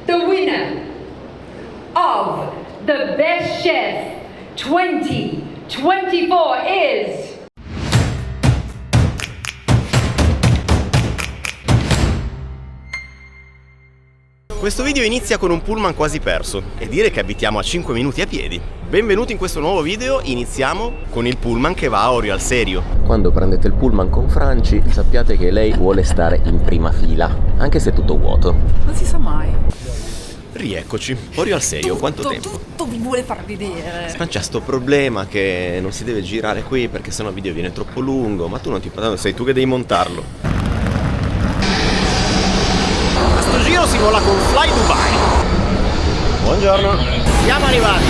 the winner of the Best Chef 2024 is... Questo video inizia con un pullman quasi perso e dire che abitiamo a 5 minuti a piedi. Benvenuti in questo nuovo video, iniziamo con il pullman che va a Orio al Serio. Quando prendete il pullman con Franci, sappiate che lei vuole stare in prima fila, anche se è tutto vuoto. Non si sa mai. Rieccoci, Orio al Serio, quanto tempo? Tutto vi vuole far vedere. Ma c'è sto problema che non si deve girare qui perché sennò il video viene troppo lungo, ma tu non ti parli, sei tu che devi montarlo. Giro si vola con Fly Dubai. Buongiorno. Siamo arrivati.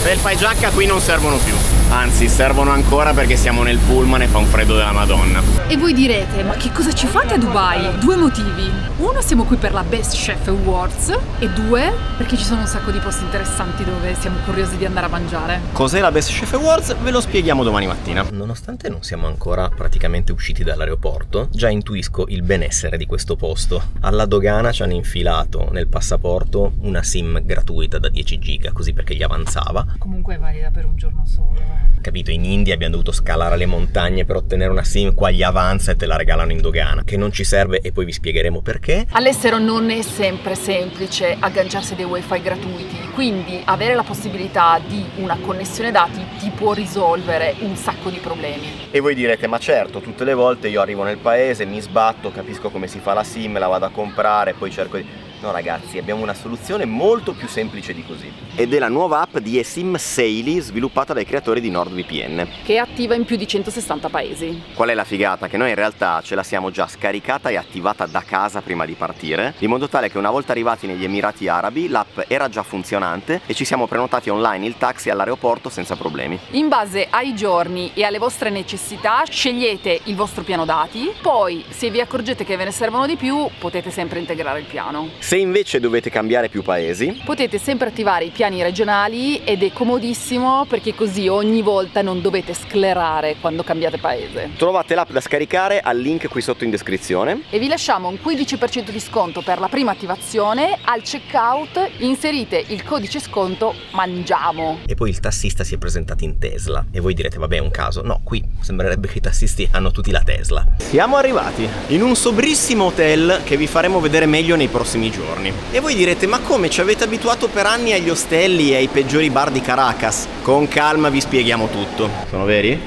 Felpa e giacca qui non servono più. Anzi, servono ancora perché siamo nel pullman e fa un freddo della Madonna. E voi direte, ma che cosa ci fate a Dubai? Due motivi. Uno, siamo qui per la Best Chef Awards. E due, perché ci sono un sacco di posti interessanti dove siamo curiosi di andare a mangiare. Cos'è la Best Chef Awards? Ve lo spieghiamo domani mattina. Nonostante non siamo ancora praticamente usciti dall'aeroporto, già intuisco il benessere di questo posto. Alla dogana ci hanno infilato nel passaporto una SIM gratuita da 10 giga, così perché gli avanzava. Comunque è valida per un giorno solo. Capito, in India abbiamo dovuto scalare le montagne per ottenere una SIM, qua gli avanza e te la regalano in dogana, che non ci serve e poi vi spiegheremo perché. All'estero non è sempre semplice agganciarsi a dei wifi gratuiti, quindi avere la possibilità di una connessione dati ti può risolvere un sacco di problemi. E voi direte, ma certo, tutte le volte io arrivo nel paese, mi sbatto, capisco come si fa la SIM, la vado a comprare, poi cerco di... No ragazzi, abbiamo una soluzione molto più semplice di così. Ed è la nuova app di eSIM Saily sviluppata dai creatori di NordVPN, che è attiva in più di 160 paesi. Qual è la figata? Che noi in realtà ce la siamo già scaricata e attivata da casa prima di partire, in modo tale che una volta arrivati negli Emirati Arabi l'app era già funzionante e ci siamo prenotati online il taxi all'aeroporto senza problemi. In base ai giorni e alle vostre necessità scegliete il vostro piano dati, poi se vi accorgete che ve ne servono di più potete sempre integrare il piano. Se invece dovete cambiare più paesi, potete sempre attivare i piani regionali ed è comodissimo perché così ogni volta non dovete sclerare quando cambiate paese. Trovate l'app da scaricare al link qui sotto in descrizione. E vi lasciamo un 15% di sconto per la prima attivazione. Al checkout inserite il codice sconto MANGIAMO. E poi il tassista si è presentato in Tesla. E voi direte, vabbè, è un caso. No, qui sembrerebbe che i tassisti hanno tutti la Tesla. Siamo arrivati in un sobrissimo hotel che vi faremo vedere meglio nei prossimi giorni. E voi direte, ma come ci avete abituato per anni agli ostelli e ai peggiori bar di Caracas? Con calma vi spieghiamo tutto. Sono veri?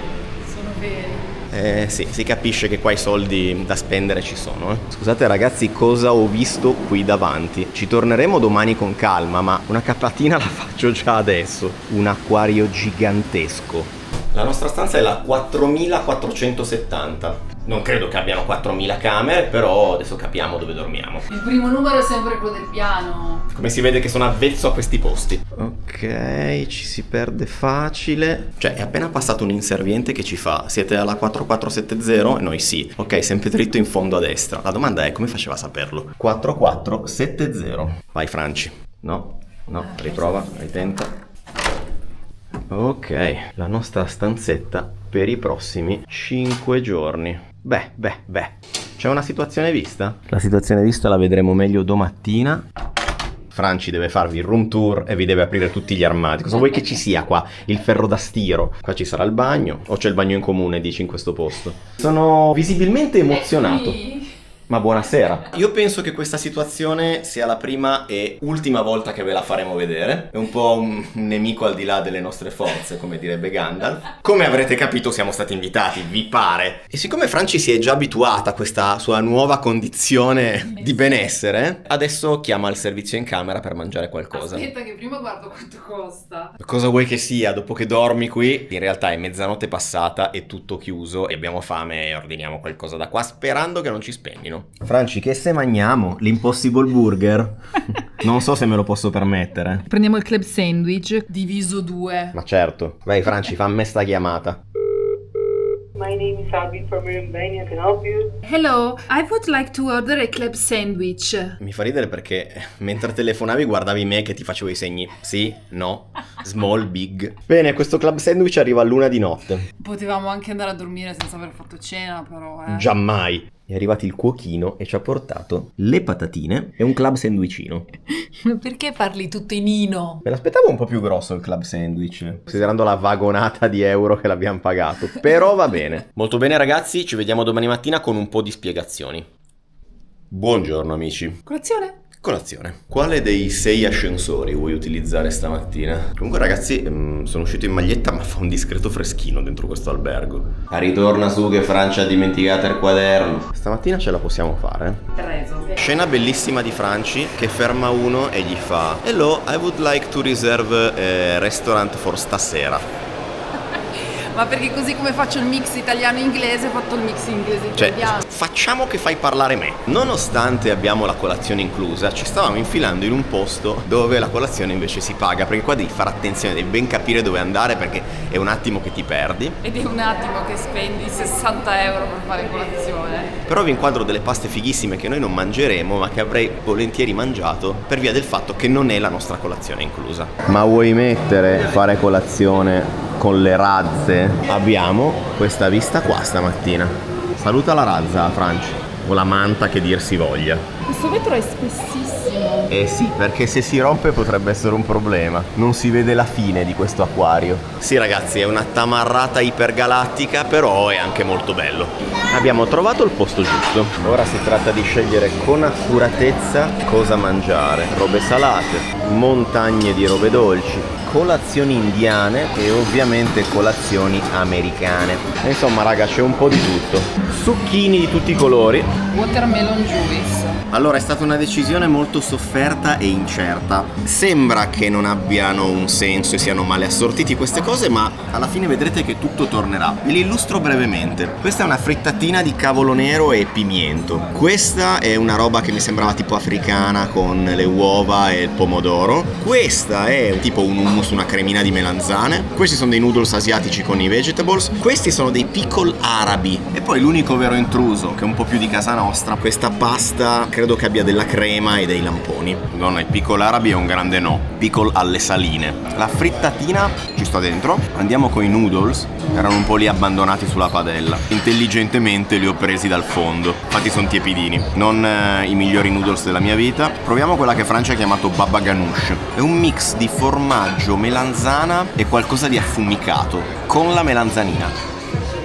Sono veri. Sì, si capisce che qua i soldi da spendere ci sono. Scusate ragazzi, cosa ho visto qui davanti? Ci torneremo domani con calma, ma una capatina la faccio già adesso. Un acquario gigantesco. La nostra stanza è la 4470. Non credo che abbiano 4000 camere, però adesso capiamo dove dormiamo. Il primo numero è sempre quello del piano. Come si vede che sono avvezzo a questi posti. Ok, ci si perde facile. Cioè, è appena passato un inserviente che ci fa: siete alla 4470? E noi sì. Ok, sempre dritto in fondo a destra. La domanda è, come faceva a saperlo? 4470. Vai Franci. No, riprova, ritenta. Ok, la nostra stanzetta per i prossimi 5 giorni. Beh. C'è una situazione vista? La situazione vista la vedremo meglio domattina. Franci deve farvi il room tour e vi deve aprire tutti gli armadi. Cosa vuoi che ci sia qua? Il ferro da stiro. Qua ci sarà il bagno. O c'è il bagno in comune, dici, in questo posto? Sono visibilmente emozionato. Ma buonasera. Io penso che questa situazione sia la prima e ultima volta che ve la faremo vedere. È un po' un nemico al di là delle nostre forze, come direbbe Gandalf. Come avrete capito siamo stati invitati, vi pare. E siccome Franci si è già abituata a questa sua nuova condizione di benessere, adesso chiama il servizio in camera per mangiare qualcosa. Aspetta che prima guardo quanto costa. Cosa vuoi che sia? Dopo che dormi qui, in realtà è mezzanotte passata, è tutto chiuso e abbiamo fame e ordiniamo qualcosa da qua sperando che non ci spegnino. Franci, che se mangiamo? L'Impossible Burger? Non so se me lo posso permettere. Prendiamo il club sandwich diviso 2. Ma certo. Vai Franci, fammi sta chiamata. My name is Abby from Albania. Can I help you? Hello, I would like to order a club sandwich. Mi fa ridere perché mentre telefonavi guardavi me che ti facevo i segni sì, no, small, big. Bene, questo club sandwich arriva all'1 di notte. Potevamo anche andare a dormire senza aver fatto cena, però Giammai. è arrivato il cuochino e ci ha portato le patatine e un club sandwicino. Ma perché parli tutto in Ino? Me l'aspettavo un po' più grosso il club sandwich, considerando la vagonata di euro che l'abbiamo pagato, però va bene. Molto bene ragazzi, ci vediamo domani mattina con un po' di spiegazioni. Buongiorno amici. Colazione? Colazione. Quale dei 6 ascensori vuoi utilizzare stamattina? Comunque ragazzi, sono uscito in maglietta ma fa un discreto freschino dentro questo albergo. Ritorna su che Francia ha dimenticato il quaderno. Stamattina ce la possiamo fare? Preso. Scena bellissima di Franci che ferma uno e gli fa: Hello, I would like to reserve a restaurant for stasera. Ma perché così come faccio il mix italiano-inglese, ho fatto il mix inglese-italiano. Facciamo che fai parlare me. Nonostante abbiamo la colazione inclusa, ci stavamo infilando in un posto dove la colazione invece si paga, perché qua devi fare attenzione, devi ben capire dove andare perché è un attimo che ti perdi. Ed è un attimo che spendi 60 euro per fare colazione. Però vi inquadro delle paste fighissime che noi non mangeremo, ma che avrei volentieri mangiato per via del fatto che non è la nostra colazione inclusa. Ma vuoi fare colazione con le razze? Abbiamo questa vista qua stamattina. Saluta la razza, Franci, o la manta che dir si voglia. Questo vetro è spessissimo. Eh sì, perché se si rompe potrebbe essere un problema. Non si vede la fine di questo acquario. Sì ragazzi, è una tamarrata ipergalattica, però è anche molto bello. Abbiamo trovato il posto giusto. Ora si tratta di scegliere con accuratezza cosa mangiare. Robe salate, montagne di robe dolci, colazioni indiane e ovviamente colazioni americane. E insomma raga, c'è un po' di tutto. Succhini di tutti i colori. Watermelon juice. Allora, è stata una decisione molto sofferta e incerta. Sembra che non abbiano un senso e siano male assortiti queste cose, ma alla fine vedrete che tutto tornerà. Ve li illustro brevemente. Questa è una frittatina di cavolo nero e pimiento. Questa è una roba che mi sembrava tipo africana con le uova e il pomodoro. Questa è tipo un hummus, una cremina di melanzane. Questi sono dei noodles asiatici con i vegetables. Questi sono dei pickle arabi. E poi l'unico vero intruso, che è un po' più di casa nostra, questa pasta credo che abbia della crema e dei lamponi. No, il pickle arabi è un grande no. Pickle alle saline. La frittatina ci sta dentro. Andiamo con i noodles. Erano un po' lì abbandonati sulla padella. Intelligentemente li ho presi dal fondo. Infatti sono tiepidini. Non i migliori noodles della mia vita. Proviamo quella che Francia ha chiamato baba ganoush. È un mix di formaggio, melanzana e qualcosa di affumicato con la melanzanina.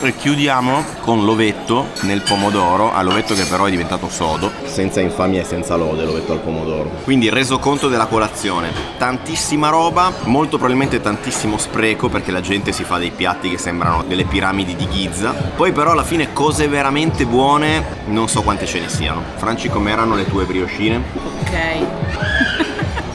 E chiudiamo con l'ovetto nel pomodoro, l'ovetto che però è diventato sodo, senza infamia e senza lode l'ovetto al pomodoro. Quindi reso conto della colazione, tantissima roba, molto probabilmente tantissimo spreco perché la gente si fa dei piatti che sembrano delle piramidi di Giza. Poi però alla fine cose veramente buone non so quante ce ne siano. Franci, com'erano le tue brioscine? Ok.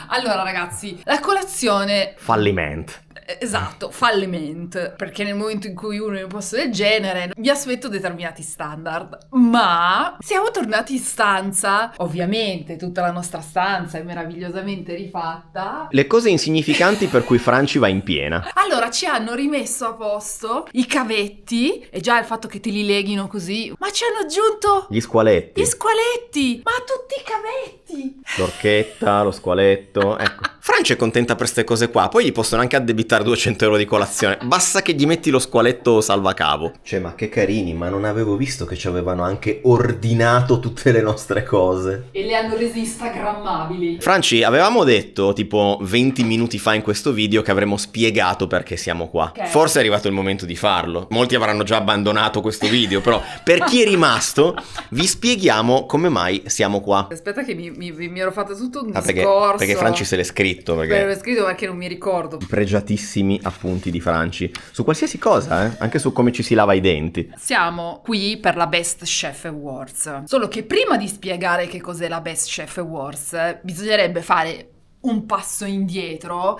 Allora ragazzi, la colazione... Fallimento. Esatto, fallimento, perché nel momento in cui uno è in un posto del genere mi aspetto determinati standard, ma siamo tornati in stanza, ovviamente tutta la nostra stanza è meravigliosamente rifatta. Le cose insignificanti per cui Franci va in piena. Allora ci hanno rimesso a posto i cavetti, e già il fatto che te li leghino così, ma ci hanno aggiunto Gli squaletti. gli squaletti, ma tutti i cavetti. L'orchetta, lo squaletto, ecco. Francia è contenta per queste cose qua, poi gli possono anche addebitare 200 euro di colazione, basta che gli metti lo squaletto salvacavo. Cioè, ma che carini, ma non avevo visto che ci avevano anche ordinato tutte le nostre cose. E le hanno rese instagrammabili. Franci, avevamo detto tipo 20 minuti fa in questo video che avremmo spiegato perché siamo qua. Okay. Forse è arrivato il momento di farlo. Molti avranno già abbandonato questo video, però per chi è rimasto vi spieghiamo come mai siamo qua. Aspetta che mi ero fatta tutto un discorso. Perché Franci se l'è scritto. L'ho scritto perché non mi ricordo. Pregiatissimi appunti di Franci su qualsiasi cosa, anche su come ci si lava i denti. Siamo qui per la Best Chef Awards. Solo che prima di spiegare che cos'è la Best Chef Awards, bisognerebbe fare un passo indietro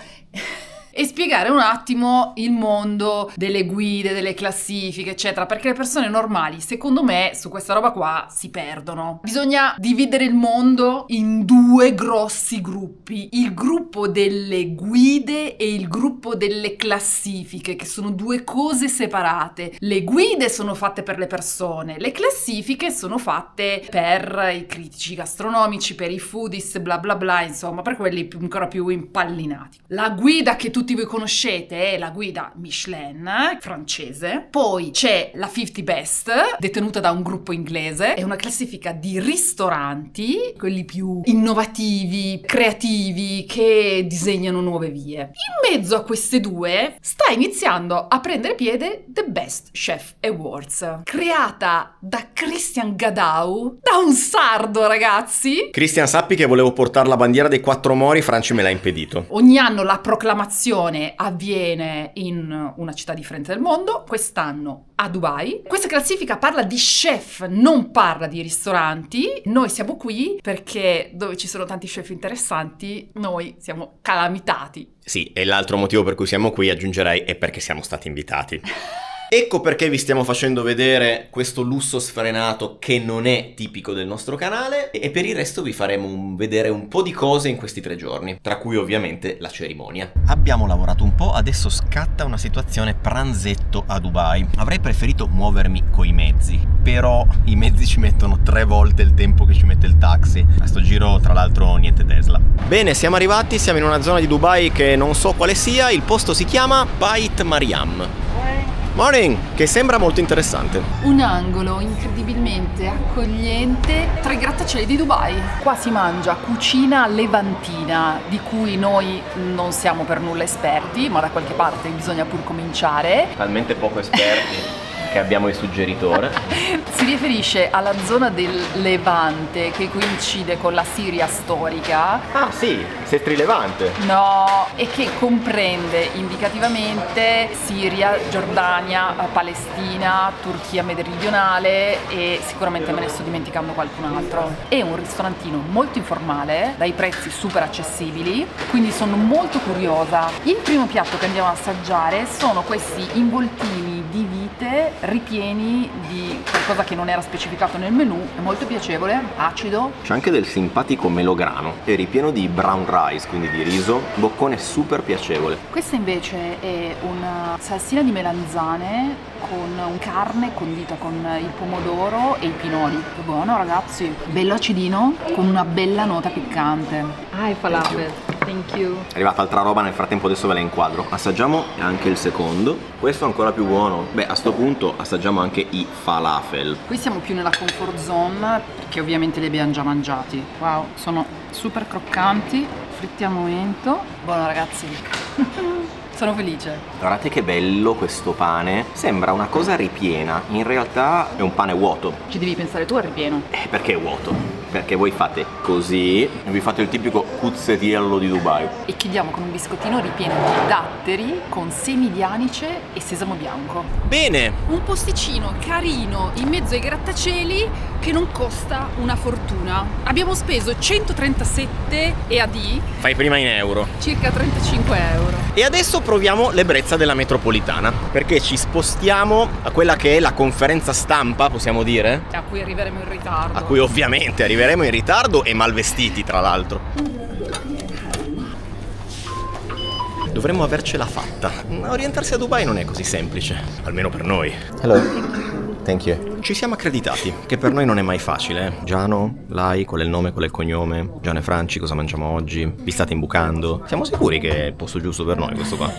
e spiegare un attimo il mondo delle guide, delle classifiche, eccetera, perché le persone normali, secondo me, su questa roba qua si perdono. Bisogna dividere il mondo in due grossi gruppi: il gruppo delle guide e il gruppo delle classifiche, che sono due cose separate. Le guide sono fatte per le persone, le classifiche sono fatte per i critici gastronomici, per i foodies, bla bla bla, insomma, per quelli ancora più impallinati. La guida che tutti tutti voi conoscete, è la guida Michelin francese. Poi c'è la 50 Best, detenuta da un gruppo inglese. È una classifica di ristoranti, quelli più innovativi, creativi, che disegnano nuove vie. In mezzo a queste due sta iniziando a prendere piede The Best Chef Awards, creata da Christian Gadau, da un sardo, ragazzi. Christian, sappi che volevo portare la bandiera dei 4 mori, Franci me l'ha impedito. Ogni anno la proclamazione avviene in una città differente del mondo, quest'anno a Dubai. Questa classifica parla di chef, non parla di ristoranti. Noi siamo qui perché dove ci sono tanti chef interessanti, noi siamo calamitati. Sì, e l'altro motivo per cui siamo qui, aggiungerei, è perché siamo stati invitati. Ecco perché vi stiamo facendo vedere questo lusso sfrenato che non è tipico del nostro canale, e per il resto vi faremo vedere un po' di cose in questi 3 giorni, tra cui ovviamente la cerimonia. Abbiamo lavorato un po', adesso scatta una situazione pranzetto a Dubai. Avrei preferito muovermi coi mezzi, però i mezzi ci mettono 3 volte il tempo che ci mette il taxi. A sto giro, tra l'altro, niente Tesla. Bene, siamo arrivati, siamo in una zona di Dubai che non so quale sia, il posto si chiama Bait Mariam. Morning, che sembra molto interessante. Un angolo incredibilmente accogliente tra i grattacieli di Dubai. Qua si mangia cucina levantina, di cui noi non siamo per nulla esperti, ma da qualche parte bisogna pur cominciare. Talmente poco esperti che abbiamo il suggeritore. Si riferisce alla zona del Levante che coincide con la Siria storica. Ah sì, Setri Levante. No, e che comprende indicativamente Siria, Giordania, Palestina, Turchia meridionale e sicuramente me ne sto dimenticando qualcun altro. È un ristorantino molto informale, dai prezzi super accessibili, quindi sono molto curiosa. Il primo piatto che andiamo a assaggiare sono questi involtini di vite ripieni di qualcosa che non era specificato nel menù. È molto piacevole, acido. C'è anche del simpatico melograno, è ripieno di brown rice, quindi di riso, boccone super piacevole. Questa invece è una salsina di melanzane con carne condita con il pomodoro e i pinoli. Che buono, ragazzi, bello acidino con una bella nota piccante. Hi, falafel. Thank you. È arrivata altra roba, nel frattempo adesso ve la inquadro. Assaggiamo anche il secondo. Questo è ancora più buono. Beh, a sto punto assaggiamo anche i falafel. Qui siamo più nella comfort zone perché ovviamente li abbiamo già mangiati. Wow, sono super croccanti, fritti al momento. Buono, ragazzi. Sono felice. Guardate che bello questo pane. Sembra una cosa ripiena, in realtà è un pane vuoto. Ci devi pensare tu al ripieno. Perché è vuoto? Perché voi fate così e vi fate il tipico cuzzetiello di Dubai. E chiudiamo con un biscottino ripieno di datteri con semi di anice e sesamo bianco. Bene. Un posticino carino in mezzo ai grattacieli che non costa una fortuna. Abbiamo speso 137 EAD, Fai prima in euro. circa 35 euro. E adesso proviamo l'ebbrezza della metropolitana, perché ci spostiamo a quella che è la conferenza stampa, possiamo dire? A cui arriveremo in ritardo. A cui ovviamente arriveremo in ritardo e mal vestiti, tra l'altro. Dovremmo avercela fatta. Orientarsi a Dubai non è così semplice, almeno per noi. Hello. Thank you. Ci siamo accreditati, che per noi non è mai facile. Giano, Lai, qual è il nome, qual è il cognome? Giano e Franci, cosa mangiamo oggi? Vi state imbucando? Siamo sicuri che è il posto giusto per noi questo qua?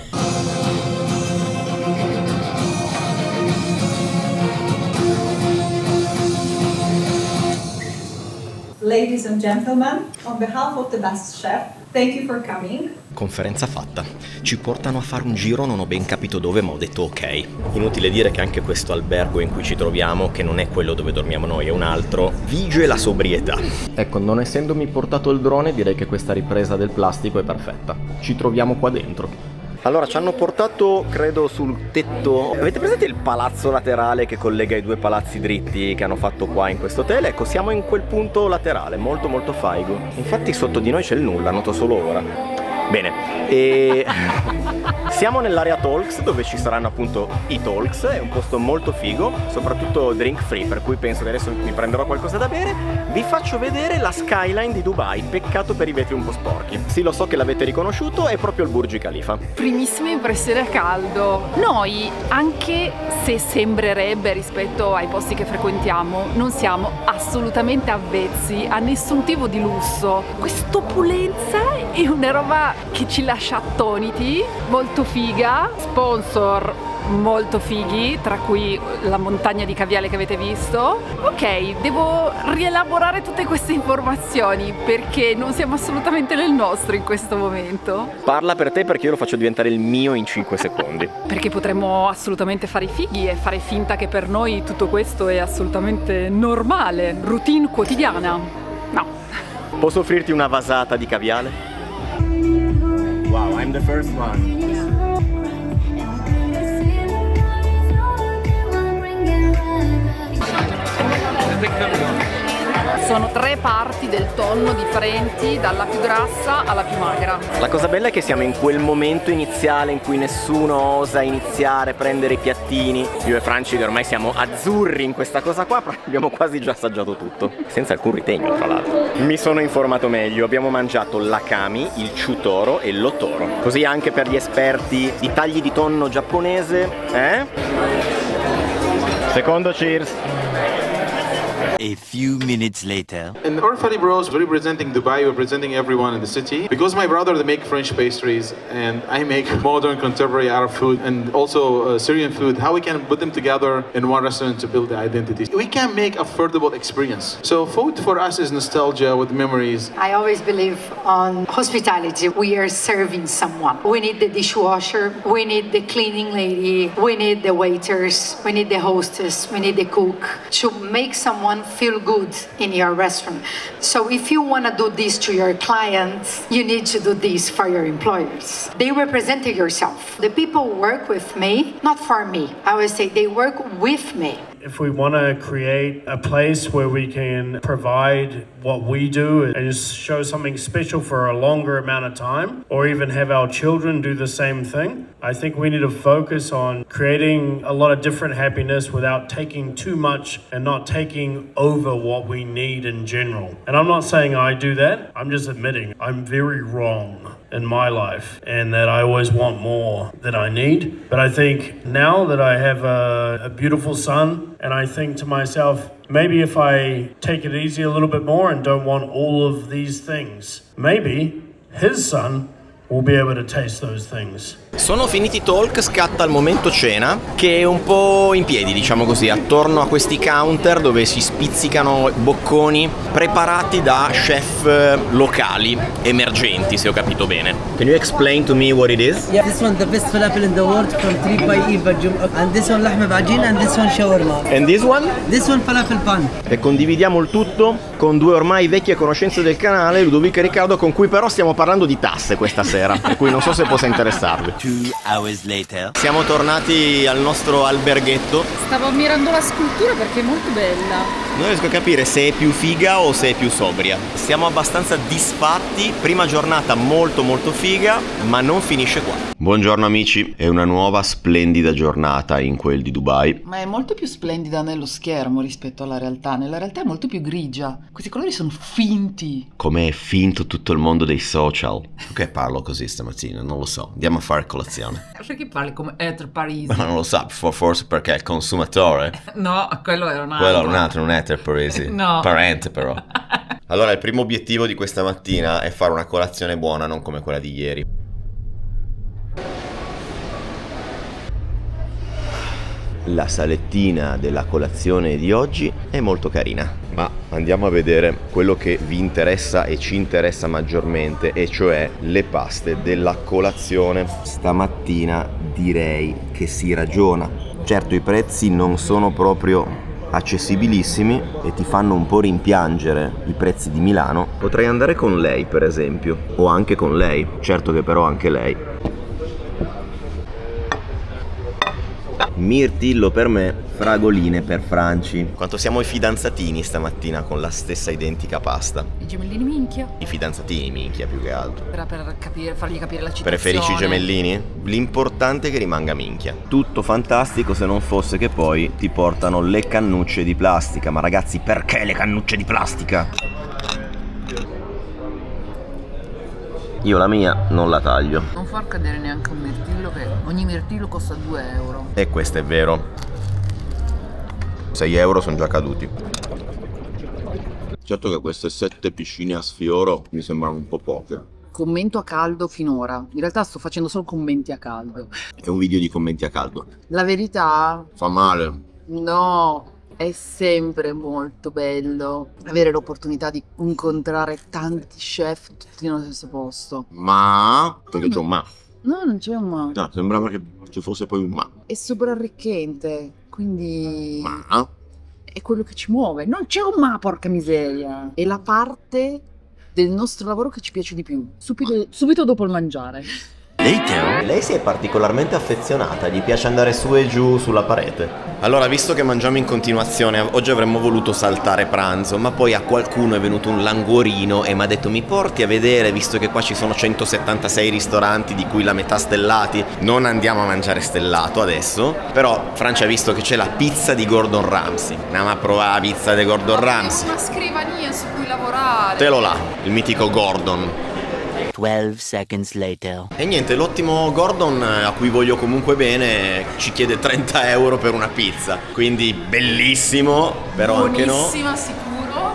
Ladies and gentlemen, on behalf of the Best Chef, thank you for coming. Conferenza fatta. Ci portano a fare un giro, non ho ben capito dove, ma ho detto ok. Inutile dire che anche questo albergo in cui ci troviamo, che non è quello dove dormiamo noi, è un altro, vige la sobrietà. Ecco, non essendomi portato il drone, direi che questa ripresa del plastico è perfetta. Ci troviamo qua dentro. Allora, ci hanno portato, credo, sul tetto. Avete presente il palazzo laterale che collega i 2 palazzi dritti che hanno fatto qua in questo hotel? Ecco, siamo in quel punto laterale, molto molto faigo. Infatti sotto di noi c'è il nulla, noto solo ora. Bene, e siamo nell'area Talks, dove ci saranno appunto i Talks. È un posto molto figo, soprattutto drink free, per cui penso che adesso mi prenderò qualcosa da bere. Vi faccio vedere la skyline di Dubai, peccato per i vetri un po' sporchi. Sì, lo so che l'avete riconosciuto, è proprio il Burj Khalifa. Primissime impressioni a caldo. Noi, anche se sembrerebbe rispetto ai posti che frequentiamo, non siamo assolutamente avvezzi a nessun tipo di lusso. Quest'opulenza è È una roba che ci lascia attoniti, molto figa, sponsor molto fighi, tra cui la montagna di caviale che avete visto. Ok, devo rielaborare tutte queste informazioni perché non siamo assolutamente nel nostro in questo momento. Parla per te perché io lo faccio diventare il mio in 5 secondi. Perché potremmo assolutamente fare i fighi e fare finta che per noi tutto questo è assolutamente normale, routine quotidiana. No. Posso offrirti una vasata di caviale? Wow, I'm the first one. Sono 3 parti del tonno differenti, dalla più grassa alla più magra. La cosa bella è che siamo in quel momento iniziale in cui nessuno osa iniziare a prendere i piattini. Io e Franci che ormai siamo azzurri in questa cosa qua, abbiamo quasi già assaggiato tutto, senza alcun ritegno tra l'altro. Mi sono informato meglio, abbiamo mangiato l'akami, il chutoro e l'otoro. Così anche per gli esperti di tagli di tonno giapponese, Secondo cheers. A few minutes later. In Orfali Bros, representing Dubai, representing everyone in the city. Because my brother, they make French pastries and I make modern contemporary Arab food and also Syrian food. How we can put them together in one restaurant to build the identity. We can make affordable experience. So food for us is nostalgia with memories. I always believe on hospitality. We are serving someone. We need the dishwasher. We need the cleaning lady. We need the waiters. We need the hostess. We need the cook to make someone feel good in your restaurant. So if you want to do this to your clients, you need to do this for your employers. They represent yourself. The people work with me, not for me. I always say they work with me. If we want to create a place where we can provide what we do and just show something special for a longer amount of time, or even have our children do the same thing, I think we need to focus on creating a lot of different happiness without taking too much and not taking over what we need in general. And I'm not saying I do that, I'm just admitting I'm very wrong in my life and that I always want more than I need. But I think now that I have a beautiful son, and I think to myself, maybe if I take it easy a little bit more and don't want all of these things, maybe his son will be able to taste those things. Sono finiti i talk, scatta il momento cena, che è un po' in piedi, diciamo così, attorno a questi counter dove si spizzicano bocconi preparati da chef locali, emergenti, se ho capito bene. Can you explain to me what it is? Yeah, this one the best falafel in the world from Trip by Eva and this one lahma bajin and this one shawarma. And this one? This one falafel pan. E condividiamo il tutto con due ormai vecchie conoscenze del canale, Ludovico e Riccardo, con cui però stiamo parlando di tasse questa sera, per cui non so se possa interessarvi. 2 hours later. Siamo tornati al nostro alberghetto. Stavo ammirando la scultura perché è molto bella. Non riesco a capire se è più figa o se è più sobria. Siamo abbastanza disfatti, prima giornata molto molto figa, ma non finisce qua. Buongiorno amici, è una nuova splendida giornata in quel di Dubai. Ma è molto più splendida nello schermo rispetto alla realtà. Nella realtà è molto più grigia. Questi colori sono finti. Come è finto tutto il mondo dei social. Perché parlo così stamattina? Non lo so. Andiamo a fare colazione. Perché parli come Ether Parisi? Ma non lo so, forse perché è il consumatore. No, quello era un altro. Quello è un altro, un Ether Parisi. No. Parente però. Allora il primo obiettivo di questa mattina è fare una colazione buona, non come quella di ieri. La salettina della colazione di oggi è molto carina, ma andiamo a vedere quello che vi interessa e ci interessa maggiormente, e cioè le paste della colazione. Stamattina direi che si ragiona. Certo, i prezzi non sono proprio accessibilissimi e ti fanno un po' rimpiangere i prezzi di Milano. Potrei andare con lei, per esempio, o anche con lei, certo che però anche lei. Mirtillo per me, fragoline per Franci. Quanto siamo i fidanzatini stamattina con la stessa identica pasta. I gemellini minchia. I fidanzatini minchia più che altro. Per capire, fargli capire la citazione. Preferisci i gemellini? L'importante è che rimanga minchia. Tutto fantastico se non fosse che poi ti portano le cannucce di plastica. Ma ragazzi, perché le cannucce di plastica? Io la mia non la taglio. Non far cadere neanche un mirtillo, che ogni mirtillo costa 2 euro. E questo è vero. 6 euro sono già caduti. Certo che queste 7 piscine a sfioro mi sembrano un po' poche. commento a caldo finora. In realtà sto facendo solo commenti a caldo. È un video di commenti a caldo. La verità, Fa male. no, è sempre molto bello avere l'opportunità di incontrare tanti chef tutti nello stesso posto. Ma... perché c'è un ma. No, non c'è un ma. No, sembrava che ci fosse poi un ma. È super arricchente, quindi Ma... è quello che ci muove. Non c'è un ma, porca miseria. È la parte del nostro lavoro che ci piace di più. Subito dopo il mangiare. Later. Lei si è particolarmente affezionata, gli piace andare su e giù sulla parete. Allora, visto che mangiamo in continuazione, oggi avremmo voluto saltare pranzo, ma poi a qualcuno è venuto un languorino e mi ha detto mi porti a vedere, visto che qua ci sono 176 ristoranti di cui la metà stellati, non andiamo a mangiare stellato adesso, però Francia ha visto che c'è la pizza di Gordon Ramsay. Andiamo a provare la pizza di Gordon Ramsay. Una scrivania su cui lavorare. Te lo là, il mitico Gordon. 12 seconds later. E niente, l'ottimo Gordon, a cui voglio comunque bene, ci chiede 30 euro per una pizza. Quindi bellissimo, però anche no. Buonissima, sicuro.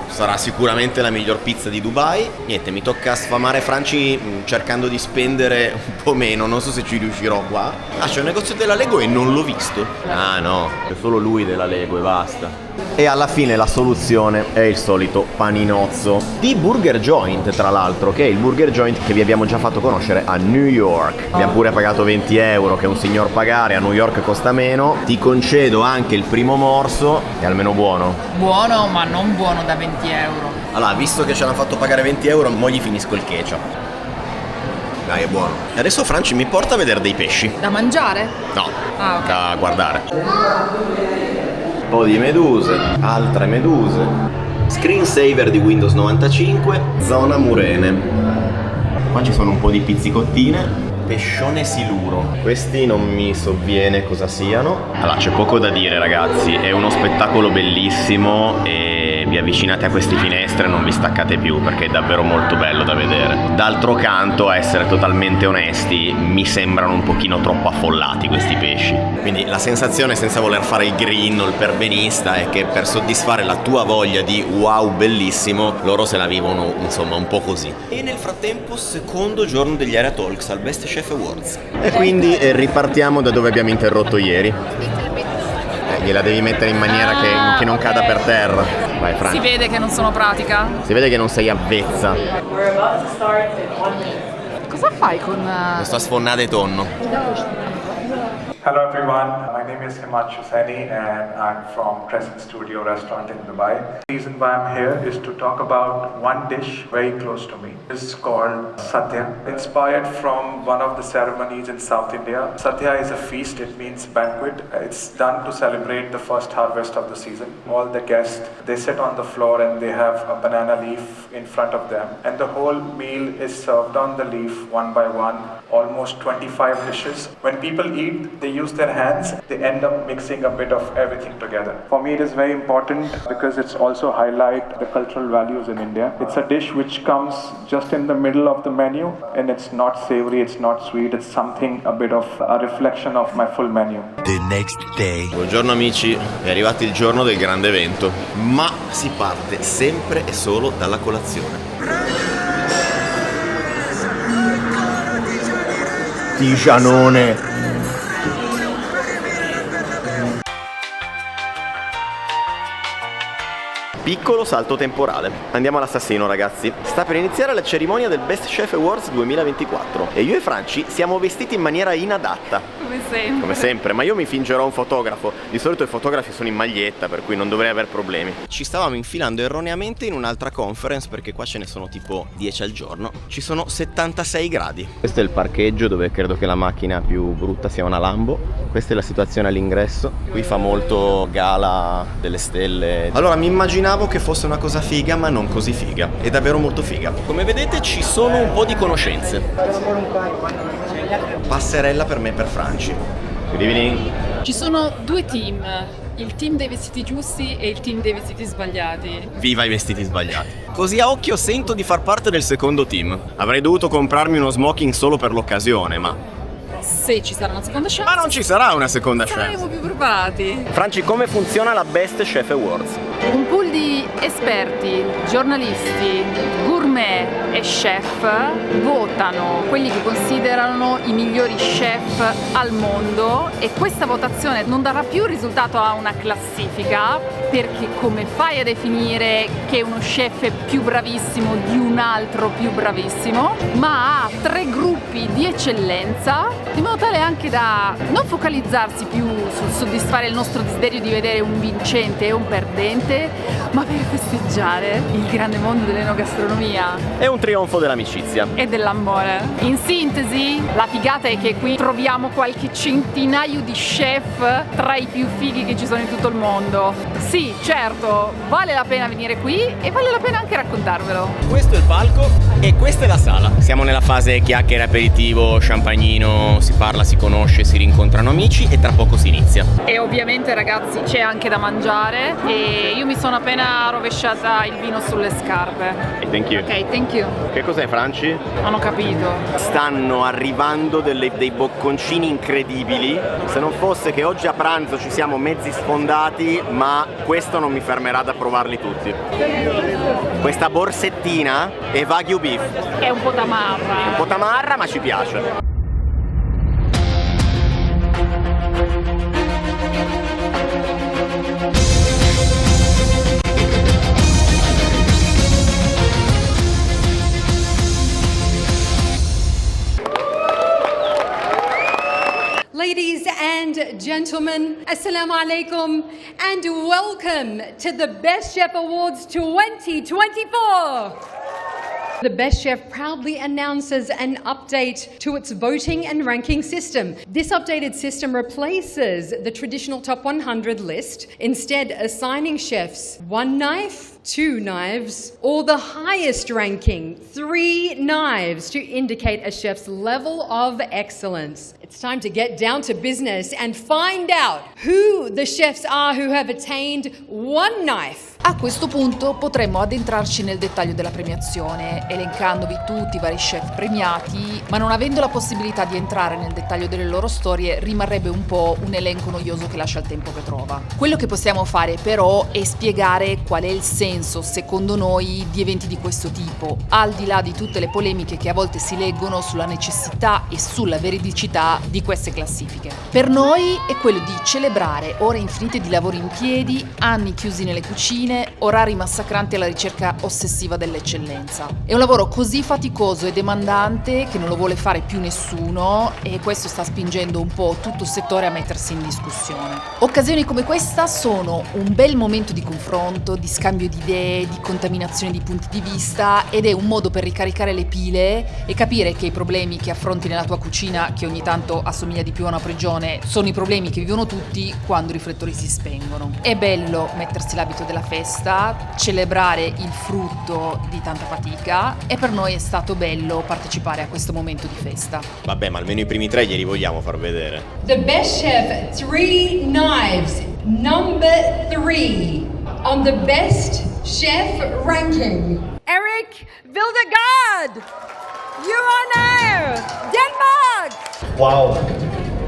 Sarà sicuramente la miglior pizza di Dubai. Niente, mi tocca sfamare Franci cercando di spendere un po' meno. Non so se ci riuscirò qua. Ah, c'è un negozio della Lego e non l'ho visto. Ah no, è solo lui della Lego e basta. E alla fine la soluzione è il solito paninozzo di Burger Joint, tra l'altro, che è il Burger Joint che vi abbiamo già fatto conoscere a New York. Abbiamo pure pagato 20 euro, che è un signor pagare, a New York costa meno. Ti concedo anche il primo morso, è almeno buono. Buono, ma non buono da 20 euro. Allora, visto che ci hanno fatto pagare 20 euro, mo gli finisco il ketchup. Dai, è buono. E adesso Franci mi porta a vedere dei pesci. Da mangiare? No, Ah, ok. da guardare. Un po' di meduse, altre meduse. Screensaver di Windows 95, zona Murene. Qua ci sono un po' di pizzicottine. Pescione siluro. Questi non mi sovviene cosa siano. Allora, c'è poco da dire, ragazzi. È uno spettacolo bellissimo e vi avvicinate a queste finestre e non vi staccate più, perché è davvero molto bello da vedere. D'altro canto, a essere totalmente onesti, mi sembrano un pochino troppo affollati questi pesci. Quindi la sensazione, senza voler fare il green o il perbenista, è che per soddisfare la tua voglia di wow bellissimo, loro se la vivono insomma un po' così. E nel frattempo, secondo giorno degli Area Talks al Best Chef Awards. E quindi ripartiamo da dove abbiamo interrotto ieri. Gliela devi mettere in maniera che non cada per terra. Vai, Franci. Si vede che non sono pratica. Si vede che non sei avvezza. Cosa fai con... Sto a sfonnare tonno. Hello everyone, my name is Himanshu Saini and I'm from Crescent Studio Restaurant in Dubai. The reason why I'm here is to talk about one dish very close to me. It's called Satya, inspired from one of the ceremonies in South India. Satya is a feast, it means banquet. It's done to celebrate the first harvest of the season. All the guests, they sit on the floor and they have a banana leaf in front of them. And the whole meal is served on the leaf one by one, almost 25 dishes. When people eat, they use their hands, they end up mixing a bit of everything together. For me it is very important because it's also highlight the cultural values in India. It's a dish which comes just in the middle of the menu and it's not savory, it's not sweet, it's something a bit of a reflection of my full menu. The next day. Buongiorno amici, è arrivato il giorno del grande evento, ma si parte sempre e solo dalla colazione. Tigianone. Piccolo salto temporale. Andiamo all'assassino, ragazzi. Sta per iniziare la cerimonia del Best Chef Awards 2024 e io e Franci siamo vestiti in maniera inadatta. Come sempre. Come sempre, ma io mi fingerò un fotografo. Di solito i fotografi sono in maglietta, per cui non dovrei aver problemi. Ci stavamo infilando erroneamente in un'altra conference, perché qua ce ne sono tipo 10 al giorno. Ci sono 76 gradi. Questo è il parcheggio, dove credo che la macchina più brutta sia una Lambo. Questa è la situazione all'ingresso. Qui fa molto gala delle stelle. Allora, mi immaginavo che fosse una cosa figa, ma non così figa. È davvero molto figa. Come vedete ci sono un po' di conoscenze. Passerella per me e per Franci. Good evening. Ci sono due team, il team dei vestiti giusti e il team dei vestiti sbagliati. Viva i vestiti sbagliati. Così a occhio sento di far parte del secondo team. Avrei dovuto comprarmi uno smoking solo per l'occasione, ma... Se ci sarà una seconda chance... Ma non ci sarà una seconda chance. Saremo più preparati. Franci, come funziona la Best Chef Awards? Un pool di Esperti, giornalisti, gourmet e chef votano quelli che considerano i migliori chef al mondo, e questa votazione non darà più il risultato a una classifica, perché come fai a definire che uno chef è più bravissimo di un altro più bravissimo, ma ha 3 gruppi di eccellenza, in modo tale anche da non focalizzarsi più sul soddisfare il nostro desiderio di vedere un vincente e un perdente, ma per festeggiare il grande mondo dell'enogastronomia. È un trionfo dell'amicizia E dell'amore. In sintesi, la figata è che qui troviamo qualche centinaio di chef tra i più fighi che ci sono in tutto il mondo. Sì, certo, vale la pena venire qui e vale la pena anche raccontarvelo. Questo è il palco e questa è la sala. Siamo nella fase chiacchiere, aperitivo, champagnino, si parla, si conosce, si rincontrano amici e tra poco si inizia. E ovviamente, ragazzi, c'è anche da mangiare, e io mi sono appena rovesciata il vino sulle scarpe. Thank you. Ok, thank you. Che cos'è, Franci? Non ho capito. Stanno arrivando dei bocconcini incredibili. Se non fosse che oggi a pranzo ci siamo mezzi sfondati, ma questo non mi fermerà da provarli tutti. Questa borsettina è Wagyu beef. È un po' tamarra. Un po' tamarra, ma ci piace. Ladies and gentlemen, Assalamu alaikum and welcome to the Best Chef Awards 2024. The Best Chef proudly announces an update to its voting and ranking system. This updated system replaces the traditional top 100 list, instead assigning chefs 1 knife, 2 knives, or the highest ranking, 3 knives, to indicate a chef's level of excellence. It's time to get down to business and find out who the chefs are who have attained 1 knife. A questo punto potremmo addentrarci nel dettaglio della premiazione, elencandovi tutti i vari chef premiati, ma non avendo la possibilità di entrare nel dettaglio delle loro storie rimarrebbe un po' un elenco noioso che lascia il tempo che trova. Quello che possiamo fare però è spiegare qual è il senso, secondo noi, di eventi di questo tipo, al di là di tutte le polemiche che a volte si leggono sulla necessità e sulla veridicità di queste classifiche. Per noi è quello di celebrare ore infinite di lavoro in piedi, anni chiusi nelle cucine, orari massacranti alla ricerca ossessiva dell'eccellenza. È un lavoro così faticoso e demandante che non lo vuole fare più nessuno, e questo sta spingendo un po' tutto il settore a mettersi in discussione. Occasioni come questa sono un bel momento di confronto, di scambio di idee, di contaminazione di punti di vista, ed è un modo per ricaricare le pile e capire che i problemi che affronti nella tua cucina, che ogni tanto assomiglia di più a una prigione, sono i problemi che vivono tutti quando i riflettori si spengono. È bello mettersi l'abito della festa, celebrare il frutto di tanta fatica, e per noi è stato bello partecipare a questo momento di festa. Vabbè, ma almeno i primi 3 glieli vogliamo far vedere. The Best Chef 3 Knives, number 3 on the Best Chef ranking. Eric Vildegaard, you're on air, Denmark! Wow,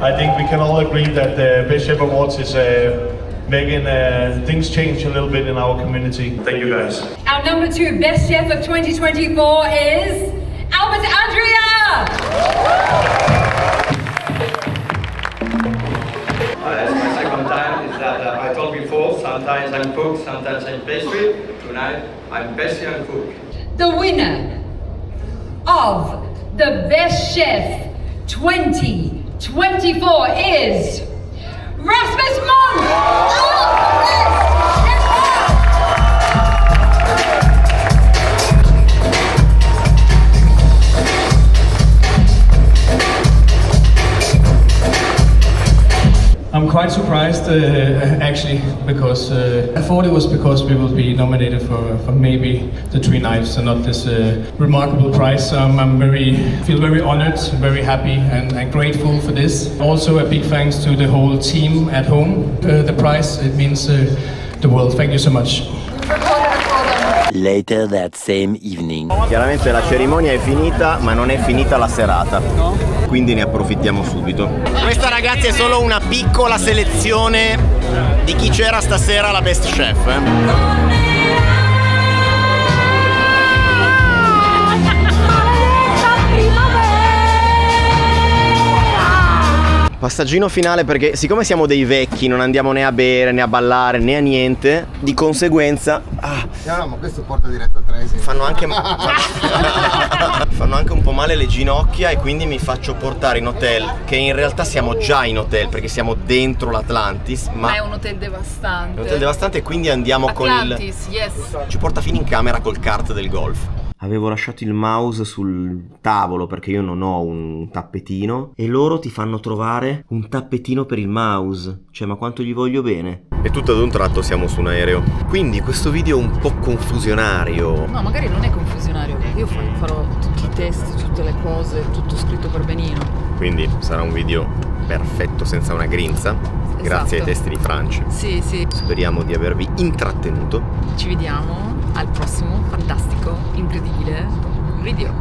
I think we can all agree that the Best Chef Awards is making things change a little bit in our community. Thank you guys. Our number 2 Best Chef of 2024 is Albert Andrea! It's my second time. Is that I told before, sometimes I'm cook, sometimes I'm pastry. Tonight I'm pastry and cook. The winner of the Best Chef 2024 is Rasmus Monk! I'm quite surprised, actually, because I thought it was because we will be nominated for maybe the 3 knives and not this remarkable prize. So I'm feel very honored, very happy and grateful for this. Also a big thanks to the whole team at home. The prize, it means the world. Thank you so much. Later that same evening. Chiaramente la cerimonia è finita, ma non è finita la serata. Quindi ne approfittiamo subito. Questa, ragazzi, è solo una piccola selezione di chi c'era stasera alla Best Chef. Passaggino finale, perché siccome siamo dei vecchi, non andiamo né a bere né a ballare né a niente, di conseguenza No, ma questo porta diretto a Tresi. fanno anche un po' male le ginocchia, e quindi mi faccio portare in hotel, che in realtà siamo già in hotel perché siamo dentro l'Atlantis, ma è un hotel devastante. è un hotel devastante, e quindi andiamo Atlantis, con yes. ci porta fino in camera col kart del golf. Avevo lasciato il mouse sul tavolo perché io non ho un tappetino, e loro ti fanno trovare un tappetino per il mouse. Cioè, ma quanto gli voglio bene. E tutto ad un tratto siamo su un aereo. Quindi questo video è un po' confusionario. No, magari non è confusionario. Io farò tutti i test, tutte le cose, tutto scritto per benino. Quindi sarà un video perfetto, senza una grinza. Grazie ai testi di Franci. Sì, sì. Speriamo di avervi intrattenuto. Ci vediamo al prossimo fantastico, incredibile video.